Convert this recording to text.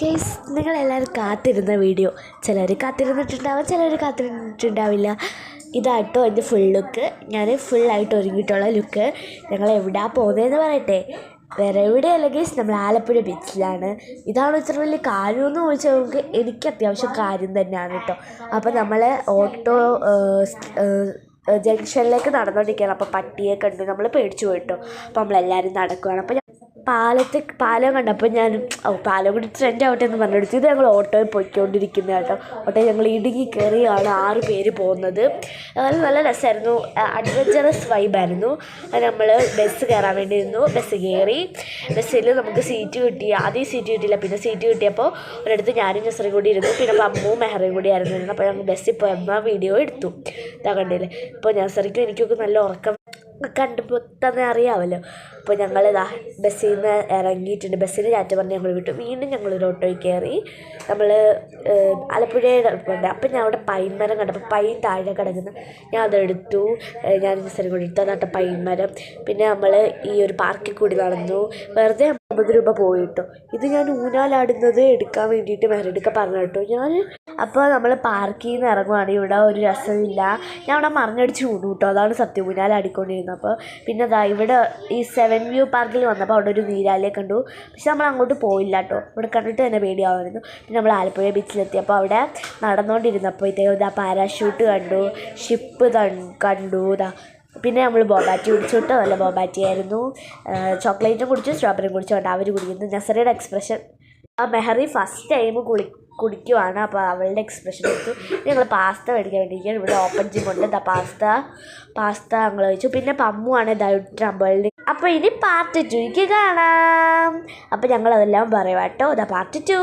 Guys, നിങ്ങളെല്ലാവരും കാത്തിരുന്ന video. ചിലർ കാത്തിരുന്നിട്ടുണ്ടാവും, ചിലർ കാത്തിരുന്നിട്ടുണ്ടാവില്ല. ഇതാട്ടോ എൻ്റെ ഫുൾ ലുക്ക്. ഞാൻ ഫുള്ളായിട്ട് ഒരുങ്ങിയിട്ടുള്ള ലുക്ക്. ഞങ്ങൾ എവിടെയാണ് പോകുന്നതെന്ന് പറയട്ടെ. വേറെ എവിടെയല്ല ഗൈസ്, നമ്മൾ ആലപ്പുഴ ബീച്ചിലാണ്. ഇതാണ് ഇത്ര വലിയ കാര്യമെന്ന് ചോദിച്ചാൽ എനിക്ക് അത്യാവശ്യം കാര്യം തന്നെയാണ് കേട്ടോ. അപ്പോൾ നമ്മൾ ഓട്ടോ ജംഗ്ഷനിലേക്ക് നടന്നുകൊണ്ടിരിക്കുകയാണ്. അപ്പോൾ പട്ടിയെ കണ്ടു നമ്മൾ പേടിച്ചു പോയിട്ടോ. അപ്പോൾ നമ്മളെല്ലാവരും നടക്കുകയാണ്. അപ്പോൾ പാലം കണ്ടപ്പോൾ ഞാൻ പാലം കൂടി ട്രെൻഡ് ആവട്ടെ എന്ന് പറഞ്ഞെടുത്തു. ഇത് ഞങ്ങൾ ഓട്ടോയിൽ പോയിക്കൊണ്ടിരിക്കുന്ന കേട്ടോ. ഓട്ടോയിൽ ഞങ്ങൾ ഇടുങ്ങി കയറിയാണ് 6 പേര് പോകുന്നത്. അത് നല്ല രസമായിരുന്നു, അഡ്വഞ്ചറസ് വൈബായിരുന്നു. നമ്മൾ ബസ് കയറാൻ വേണ്ടി ഇരുന്നു. ബസ് കയറി. ബസ്സിൽ നമുക്ക് സീറ്റ് കിട്ടി. ആദ്യം സീറ്റ് കിട്ടിയില്ല, പിന്നെ സീറ്റ് കിട്ടിയപ്പോൾ ഒരിടത്ത് ഞാനും നസറും കൂടി ഇരുന്നു. പിന്നെ അമ്മുവും മെഹറയും കൂടി ആയിരുന്നു. അപ്പോൾ ഞങ്ങൾ ബസ്സിൽ പോയപ്പോൾ വീഡിയോ എടുത്തു. ഇതാ കണ്ടില്ലേ. ഇപ്പോൾ നസറിക്കും എനിക്കൊക്കെ നല്ല ഉറക്കം കണ്ടപ്പോൾ തന്നെ അറിയാമല്ലോ. അപ്പോൾ ഞങ്ങളിതാ ബസ്സിൽ നിന്ന് ഇറങ്ങിയിട്ടുണ്ട്. ബസ്സിന് ടാറ്റ പറഞ്ഞ് ഞങ്ങൾ വിട്ടു. വീണ്ടും ഞങ്ങളൊരു ഓട്ടോയിൽ കയറി. നമ്മൾ ആലപ്പുഴയുടെ ഉണ്ട്. അപ്പം ഞാൻ അവിടെ പൈൻ മരം കണ്ടപ്പോൾ പൈൻ താഴെ കിടക്കുന്നു. ഞാൻ അതെടുത്തു. ഞാൻ സ്ഥലം കൂടി എടുത്തു. അതാട്ടെ പൈൻ മരം. പിന്നെ നമ്മൾ ഈ ഒരു പാർക്കിൽ കൂടി നടന്നു. വെറുതെ 50 രൂപ പോയിട്ടോ. ഇത് ഞാൻ ഊഞ്ഞാലാടുന്നത് എടുക്കാൻ വേണ്ടിയിട്ട് മെഹറെടുക്കാൻ പറഞ്ഞു കേട്ടോ ഞാൻ. അപ്പോൾ നമ്മൾ പാർക്കിൽ നിന്ന് ഇറങ്ങുവാണ്. ഇവിടെ ഒരു രസമില്ല. ഞാൻ അവിടെ മറിഞ്ഞടിച്ച് വീണു കേട്ടോ. അതാണ് സത്യം, ഊഞ്ഞാലാടിക്കൊണ്ടിരുന്നത്. അപ്പോൾ പിന്നെ അതാ ഇവിടെ ഈ 7 വ്യൂ പാർക്കിൽ വന്നപ്പോൾ അവിടെ ഒരു നീരാളിയെ കണ്ടു. പക്ഷെ നമ്മൾ അങ്ങോട്ട് പോയില്ല കേട്ടോ. ഇവിടെ കണ്ടിട്ട് തന്നെ പേടിയാവുമായിരുന്നു. പിന്നെ നമ്മൾ ആലപ്പുഴ ബീച്ചിലെത്തി. അപ്പോൾ അവിടെ നടന്നുകൊണ്ടിരുന്നപ്പോൾ ഇതാ പാരാഷൂട്ട് കണ്ടു, ഷിപ്പ് കണ്ടു. പിന്നെ നമ്മൾ ബോബാറ്റി കുടിച്ചു കേട്ടോ. നല്ല ബോബാറ്റി ആയിരുന്നു. ചോക്ലേറ്റും കുടിച്ചു, സ്ട്രോബെറിയും കുടിച്ചു കൊണ്ട് അവർ കുടിക്കുന്നു. നസറയുടെ എക്സ്പ്രഷൻ, മെഹറി ഫസ്റ്റ് ടൈം കുടിക്കുവാണ്. അപ്പോൾ അവളുടെ എക്സ്പ്രഷൻ എടുത്തു. ഞങ്ങൾ പാസ്ത മേടിക്കാൻ വേണ്ടിയിരിക്കുകയാണ്. ഇവിടെ ഓപ്പൺ ജിം ഉണ്ട്. പാസ്ത ഞങ്ങൾ കഴിച്ചു. പിന്നെ പമ്മുവാണ് ട്രംബിളിൽ. അപ്പോൾ ഇനി പാർട്ട് 2 കാണാം. അപ്പോൾ ഞങ്ങളതെല്ലാം പറയാം കേട്ടോ. പാർട്ട് 2.